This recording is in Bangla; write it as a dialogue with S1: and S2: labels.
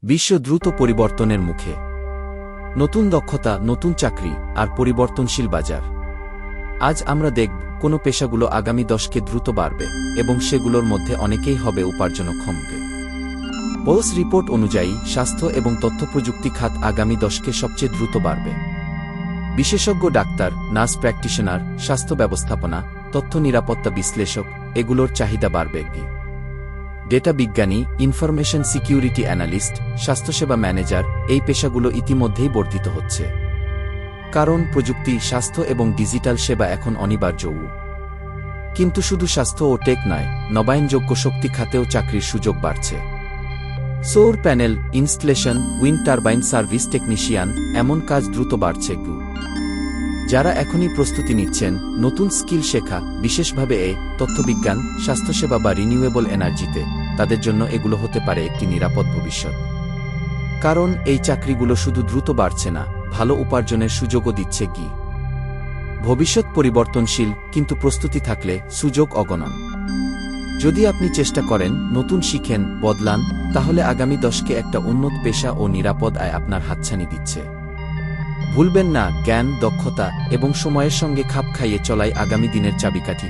S1: বিশ্ব দ্রুত পরিবর্তনের মুখে। নতুন দক্ষতা, নতুন চাকরি আর পরিবর্তনশীল বাজার। আজ আমরা দেখব কোন পেশাগুলো আগামী দশকে দ্রুত বাড়বে এবং সেগুলোর মধ্যে অনেকেই হবে উপার্জনক্ষম। পোলস রিপোর্ট অনুযায়ী স্বাস্থ্য এবং তথ্যপ্রযুক্তি খাত আগামী দশকে সবচেয়ে দ্রুত বাড়বে। বিশেষজ্ঞ ডাক্তার, নার্স প্র্যাকটিশনার, স্বাস্থ্য ব্যবস্থাপনা, তথ্য নিরাপত্তা বিশ্লেষক এগুলোর চাহিদা বাড়বে। ডেটা বিজ্ঞানী, ইনফরমেশন সিকিউরিটি অ্যানালিস্ট, স্বাস্থ্যসেবা ম্যানেজার এই পেশাগুলো ইতিমধ্যেই বর্ধিত হচ্ছে। কারণ প্রযুক্তি, স্বাস্থ্য এবং ডিজিটাল সেবা এখন অনিবার্য। কিন্তু শুধু স্বাস্থ্য ও টেক নয়, নবায়নযোগ্য শক্তি খাতেও চাকরির সুযোগ বাড়ছে। সৌর panel installation, wind turbine service technician এমন কাজ দ্রুত বাড়ছে। যারা এখনই প্রস্তুতি নিচ্ছেন নতুন স্কিল শেখা, বিশেষভাবে তথ্যবিজ্ঞান, স্বাস্থ্যসেবা বা রিনিউয়েবল এনার্জিতে, তাদের জন্য এগুলো হতে পারে একটি নিরাপদ ভবিষ্যৎ। কারণ এই চাকরিগুলো শুধু দ্রুত বাড়ছে না, ভালো উপার্জনের সুযোগও দিচ্ছে। ভবিষ্যৎ পরিবর্তনশীল, কিন্তু প্রস্তুতি থাকলে সুযোগ অগণন। যদি আপনি চেষ্টা করেন, নতুন শিখেন, বদলান, তাহলে আগামী দশকে একটা উন্নত পেশা ও নিরাপদ আয় আপনার হাতছানি দিচ্ছে। ভুলবেন না, জ্ঞান, দক্ষতা এবং সময়ের সঙ্গে খাপ খাইয়ে চলাই আগামী দিনের চাবিকাঠি।